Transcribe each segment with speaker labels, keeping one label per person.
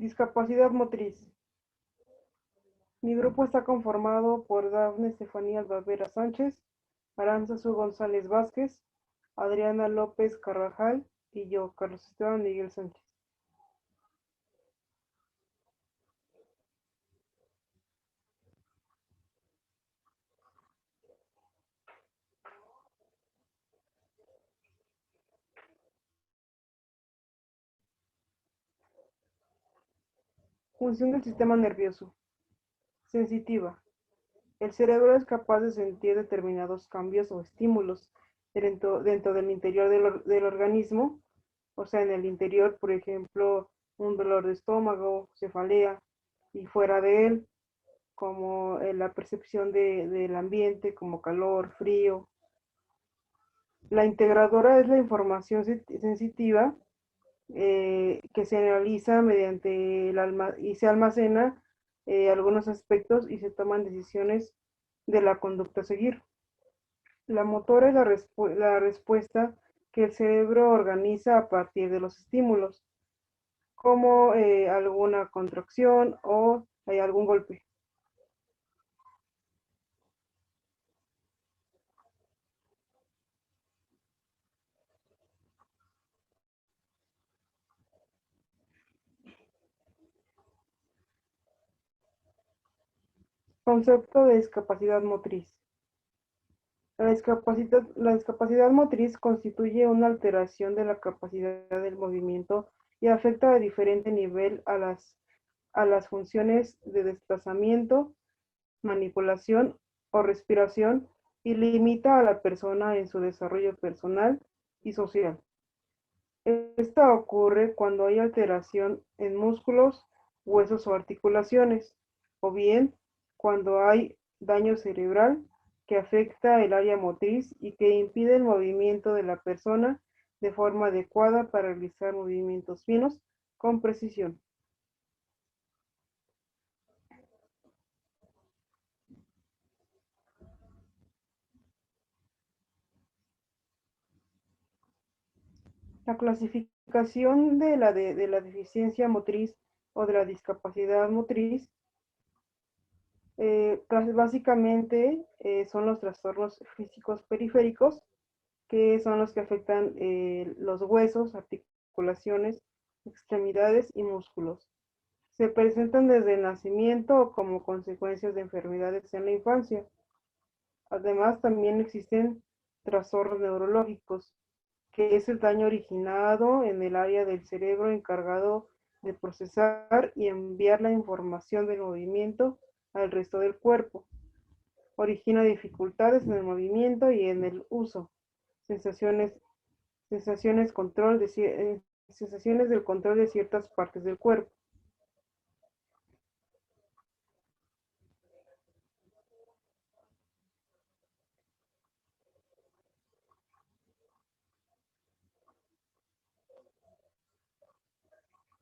Speaker 1: Discapacidad motriz. Mi grupo está conformado por Dafne Estefanía Albavera Sánchez, Aránzazu González Vázquez, Adriana López Carvajal y yo, Carlos Esteban Miguel Sánchez. Función del sistema nervioso. Sensitiva. El cerebro es capaz de sentir determinados cambios o estímulos dentro del interior del organismo, o sea, en el interior, por ejemplo, un dolor de estómago, cefalea, y fuera de él, como la percepción del ambiente, como calor, frío. La integradora es la información sensitiva que se analiza mediante y se almacena algunos aspectos y se toman decisiones de la conducta a seguir. La motora es la respuesta que el cerebro organiza a partir de los estímulos, como alguna contracción o algún golpe. Concepto de discapacidad motriz. La discapacidad motriz constituye una alteración de la capacidad del movimiento y afecta de diferente nivel a las funciones de desplazamiento, manipulación o respiración y limita a la persona en su desarrollo personal y social. Esta ocurre cuando hay alteración en músculos, huesos o articulaciones, o bien cuando hay daño cerebral que afecta el área motriz y que impide el movimiento de la persona de forma adecuada para realizar movimientos finos con precisión. La clasificación de la deficiencia motriz o de la discapacidad motriz básicamente son los trastornos físicos periféricos, que son los que afectan los huesos, articulaciones, extremidades y músculos. Se presentan desde el nacimiento o como consecuencias de enfermedades en la infancia. Además, también existen trastornos neurológicos, que es el daño originado en el área del cerebro encargado de procesar y enviar la información del movimiento al resto del cuerpo. Origina dificultades en el movimiento y en el uso, sensaciones, sensaciones, control de, sensaciones del control de ciertas partes del cuerpo.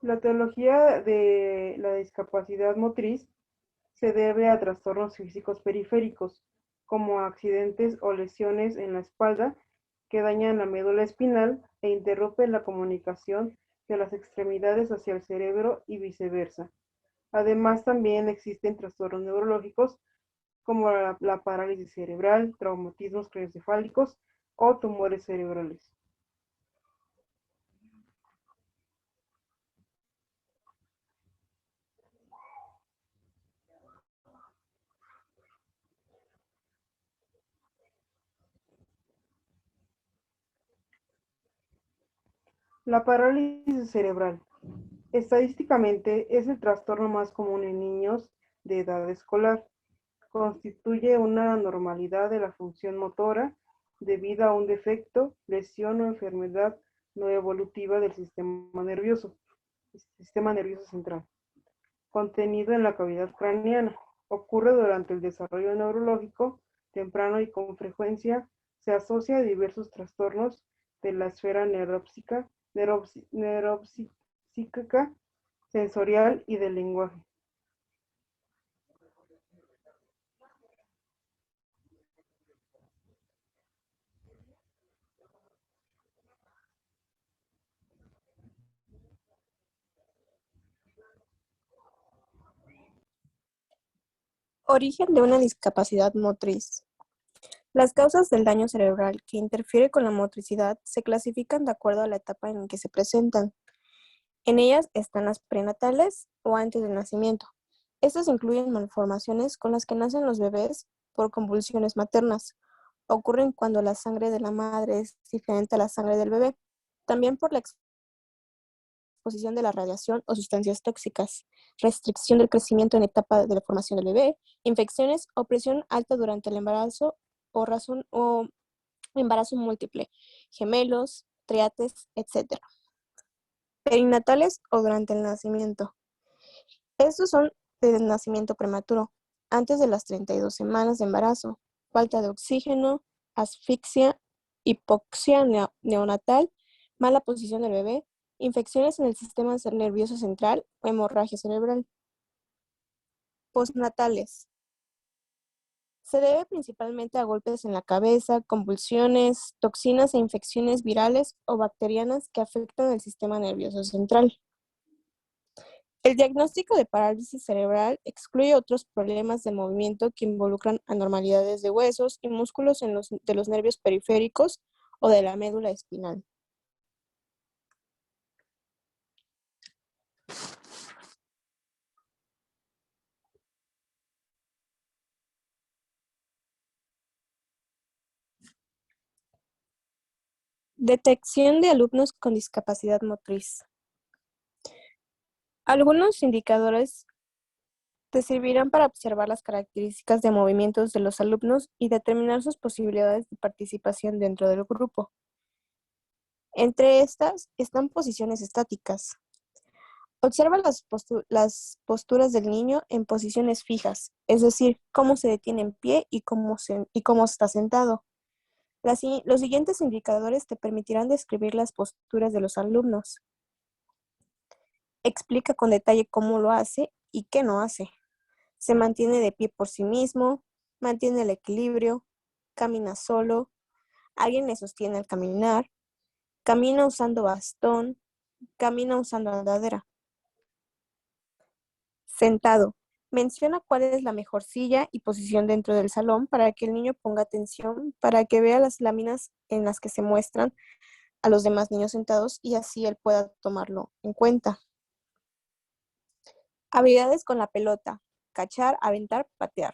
Speaker 1: La teología de la discapacidad motriz se debe a trastornos físicos periféricos, como accidentes o lesiones en la espalda que dañan la médula espinal e interrumpen la comunicación de las extremidades hacia el cerebro y viceversa. Además, también existen trastornos neurológicos como la parálisis cerebral, traumatismos craneoencefálicos o tumores cerebrales. La parálisis cerebral. Estadísticamente es el trastorno más común en niños de edad escolar. Constituye una anormalidad de la función motora debido a un defecto, lesión o enfermedad no evolutiva del sistema nervioso central, contenido en la cavidad craneana. Ocurre durante el desarrollo neurológico temprano y con frecuencia se asocia a diversos trastornos de la esfera neuropsíquica, sensorial y del lenguaje.
Speaker 2: Origen de una discapacidad motriz. Las causas del daño cerebral que interfiere con la motricidad se clasifican de acuerdo a la etapa en que se presentan. En ellas están las prenatales o antes del nacimiento. Estas incluyen malformaciones con las que nacen los bebés por convulsiones maternas. Ocurren cuando la sangre de la madre es diferente a la sangre del bebé. También por la exposición de la radiación o sustancias tóxicas, restricción del crecimiento en etapa de la formación del bebé, infecciones o presión alta durante el embarazo o embarazo múltiple, gemelos, triates, etc. Perinatales o durante el nacimiento. Estos son de nacimiento prematuro, antes de las 32 semanas de embarazo, falta de oxígeno, asfixia, hipoxia neonatal, mala posición del bebé, infecciones en el sistema nervioso central o hemorragia cerebral. Postnatales. Se debe principalmente a golpes en la cabeza, convulsiones, toxinas e infecciones virales o bacterianas que afectan el sistema nervioso central. El diagnóstico de parálisis cerebral excluye otros problemas de movimiento que involucran anormalidades de huesos y músculos de los nervios periféricos o de la médula espinal. Detección de alumnos con discapacidad motriz. Algunos indicadores te servirán para observar las características de movimientos de los alumnos y determinar sus posibilidades de participación dentro del grupo. Entre estas están posiciones estáticas. Observa las posturas del niño en posiciones fijas, es decir, cómo se detiene en pie y cómo está sentado. Los siguientes indicadores te permitirán describir las posturas de los alumnos. Explica con detalle cómo lo hace y qué no hace. Se mantiene de pie por sí mismo, mantiene el equilibrio, camina solo, alguien le sostiene al caminar, camina usando bastón, camina usando andadera. Sentado. Menciona cuál es la mejor silla y posición dentro del salón para que el niño ponga atención, para que vea las láminas en las que se muestran a los demás niños sentados y así él pueda tomarlo en cuenta. Habilidades con la pelota. Cachar, aventar, patear.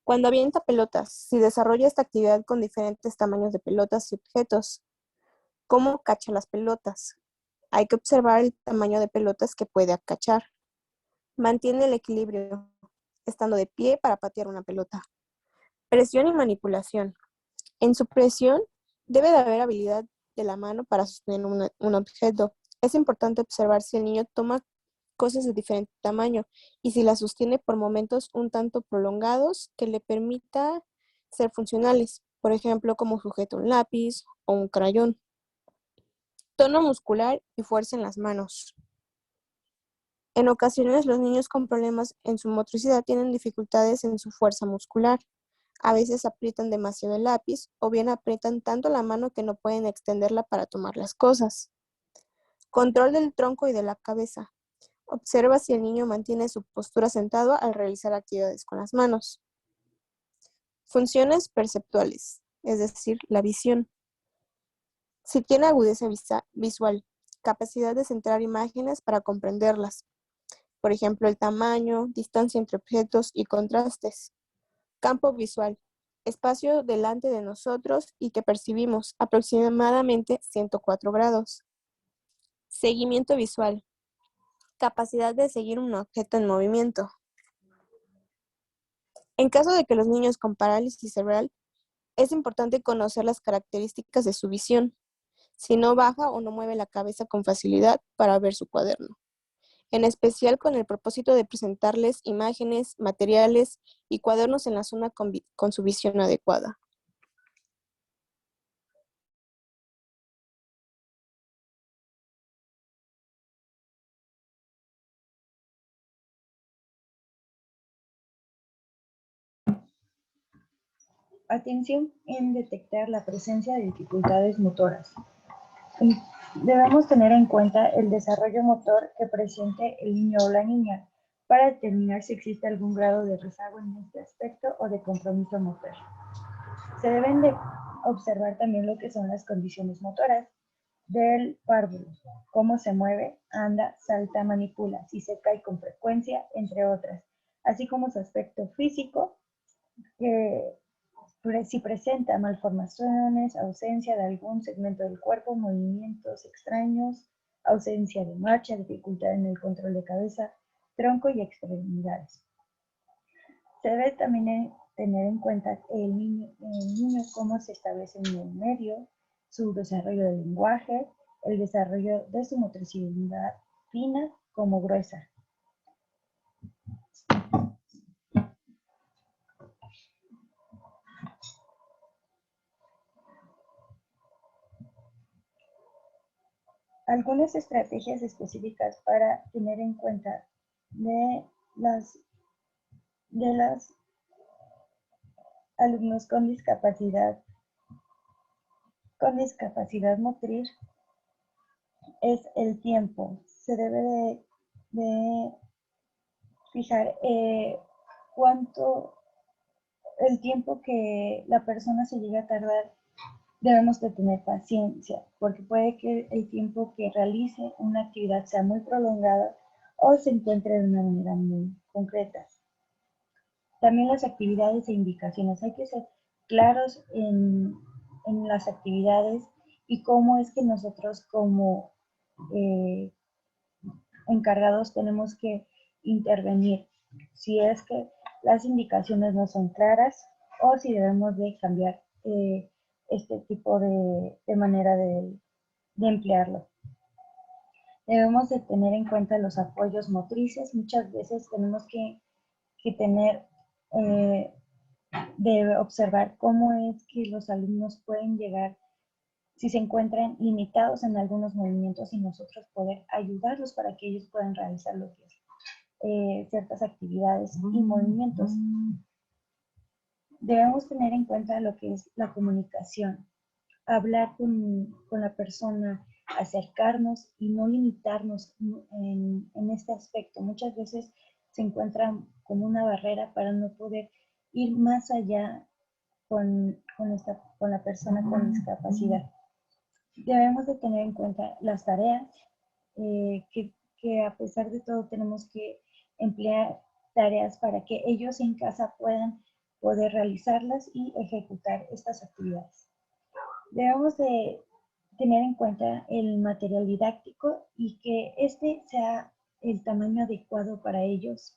Speaker 2: Cuando avienta pelotas, si desarrolla esta actividad con diferentes tamaños de pelotas y objetos. ¿Cómo cacha las pelotas? Hay que observar el tamaño de pelotas que puede cachar. Mantiene el equilibrio, estando de pie para patear una pelota. Presión y manipulación. En su presión, debe de haber habilidad de la mano para sostener un objeto. Es importante observar si el niño toma cosas de diferente tamaño y si las sostiene por momentos un tanto prolongados que le permita ser funcionales, por ejemplo, como sujeta un lápiz o un crayón. Tono muscular y fuerza en las manos. En ocasiones, los niños con problemas en su motricidad tienen dificultades en su fuerza muscular. A veces aprietan demasiado el lápiz o bien aprietan tanto la mano que no pueden extenderla para tomar las cosas. Control del tronco y de la cabeza. Observa si el niño mantiene su postura sentado al realizar actividades con las manos. Funciones perceptuales, es decir, la visión. Si tiene agudeza visual, capacidad de centrar imágenes para comprenderlas. Por ejemplo, el tamaño, distancia entre objetos y contrastes. Campo visual, espacio delante de nosotros y que percibimos aproximadamente 104 grados. Seguimiento visual, capacidad de seguir un objeto en movimiento. En caso de que los niños con parálisis cerebral, es importante conocer las características de su visión, si no baja o no mueve la cabeza con facilidad para ver su cuaderno, en especial con el propósito de presentarles imágenes, materiales y cuadernos en la zona con su visión adecuada.
Speaker 3: Atención en detectar la presencia de dificultades motoras. Debemos tener en cuenta el desarrollo motor que presente el niño o la niña, para determinar si existe algún grado de rezago en este aspecto o de compromiso motor. Se deben de observar también lo que son las condiciones motoras del párvulo, cómo se mueve, anda, salta, manipula, si se cae con frecuencia, entre otras, así como su aspecto físico, si presenta malformaciones, ausencia de algún segmento del cuerpo, movimientos extraños, ausencia de marcha, dificultad en el control de cabeza, tronco y extremidades. Se debe también tener en cuenta el niño cómo se establece en el medio, su desarrollo del lenguaje, el desarrollo de su motricidad fina como gruesa. Algunas estrategias específicas para tener en cuenta de los alumnos con discapacidad motriz es el tiempo. Se debe de fijar el tiempo que la persona se llega a tardar. Debemos de tener paciencia, porque puede que el tiempo que realice una actividad sea muy prolongada o se encuentre de una manera muy concreta. También las actividades e indicaciones. Hay que ser claros en las actividades y cómo es que nosotros como encargados tenemos que intervenir. Si es que las indicaciones no son claras o si debemos de cambiar este tipo de manera de emplearlo. Debemos de tener en cuenta los apoyos motrices. Muchas veces tenemos que tener, de observar cómo es que los alumnos pueden llegar, si se encuentran limitados en algunos movimientos y nosotros poder ayudarlos para que ellos puedan realizar lo que es ciertas actividades y movimientos. Debemos tener en cuenta lo que es la comunicación, hablar con la persona, acercarnos y no limitarnos en este aspecto. Muchas veces se encuentran como una barrera para no poder ir más allá con la persona con discapacidad. Debemos de tener en cuenta las tareas, que a pesar de todo tenemos que emplear tareas para que ellos en casa puedan poder realizarlas y ejecutar estas actividades. Debemos de tener en cuenta el material didáctico y que este sea el tamaño adecuado para ellos.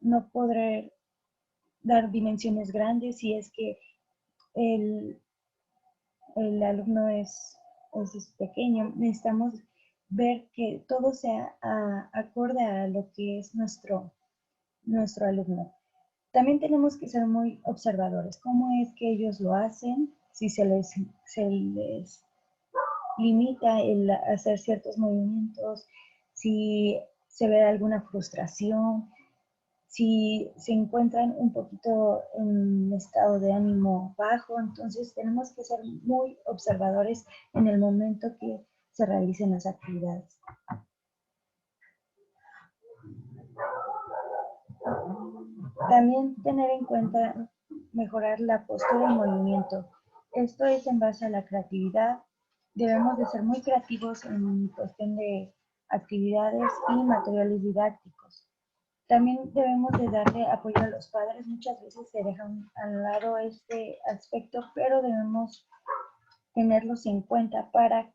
Speaker 3: No podré dar dimensiones grandes si es que el alumno es pequeño. Necesitamos ver que todo sea acorde a lo que es nuestro alumno. También tenemos que ser muy observadores. ¿Cómo es que ellos lo hacen? Si se les limita el hacer ciertos movimientos, si se ve alguna frustración, si se encuentran un poquito en estado de ánimo bajo. Entonces tenemos que ser muy observadores en el momento que se realicen las actividades. También tener en cuenta mejorar la postura y movimiento. Esto es en base a la creatividad. Debemos de ser muy creativos en cuestión de actividades y materiales didácticos. También debemos de darle apoyo a los padres. Muchas veces se dejan al lado este aspecto, pero debemos tenerlos en cuenta para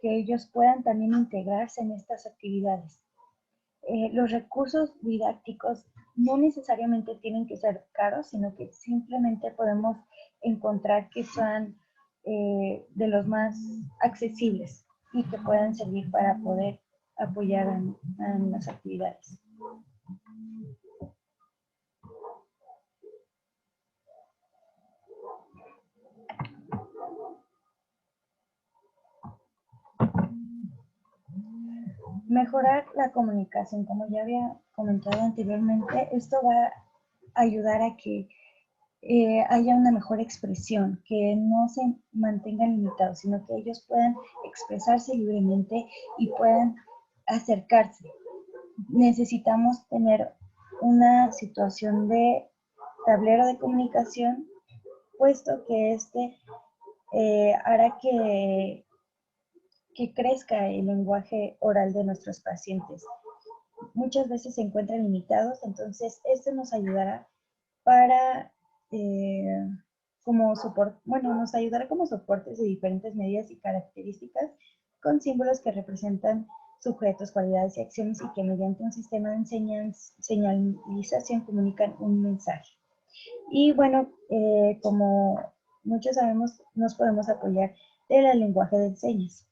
Speaker 3: que ellos puedan también integrarse en estas actividades. Los recursos didácticos no necesariamente tienen que ser caros, sino que simplemente podemos encontrar que sean de los más accesibles y que puedan servir para poder apoyar en las actividades. Mejorar la comunicación, como ya había comentado anteriormente, esto va a ayudar a que haya una mejor expresión, que no se mantengan limitados, sino que ellos puedan expresarse libremente y puedan acercarse. necesitamos tener una situación de tablero de comunicación, puesto que hará que crezca el lenguaje oral de nuestros pacientes. Muchas veces se encuentran limitados, entonces esto nos ayudará para nos ayudará como soportes de diferentes medidas y características con símbolos que representan sujetos, cualidades y acciones y que mediante un sistema de señalización comunican un mensaje. Y bueno, como muchos sabemos, nos podemos apoyar del lenguaje de señas.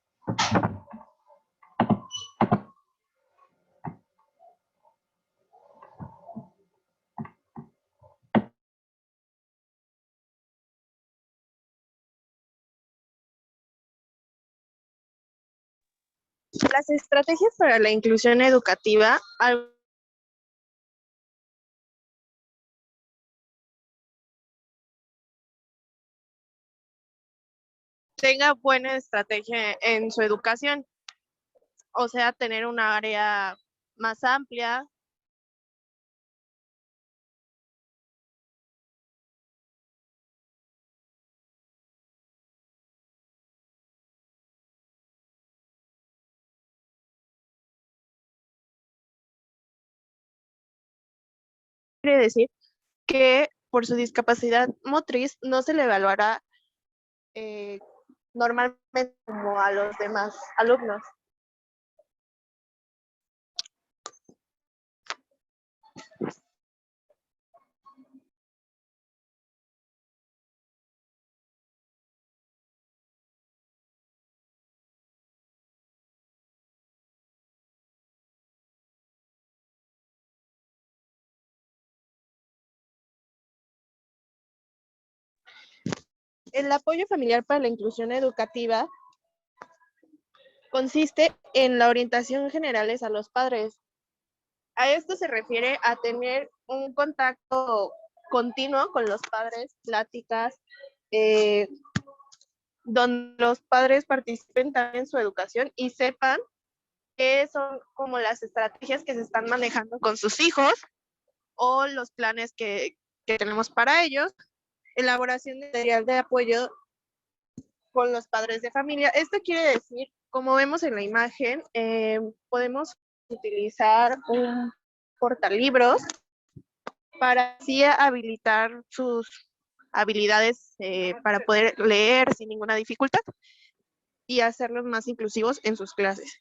Speaker 2: Las estrategias para la inclusión educativa, tenga buena estrategia en su educación, o sea, tener un área más amplia. Quiere decir que por su discapacidad motriz no se le evaluará normalmente como a los demás alumnos. El apoyo familiar para la inclusión educativa consiste en la orientación generales a los padres. A esto se refiere a tener un contacto continuo con los padres, pláticas, donde los padres participen también en su educación y sepan qué son como las estrategias que se están manejando con sus hijos o los planes que tenemos para ellos, elaboración de material de apoyo con los padres de familia. Esto quiere decir, como vemos en la imagen, podemos utilizar un portalibros para así habilitar sus habilidades para poder leer sin ninguna dificultad y hacerlos más inclusivos en sus clases.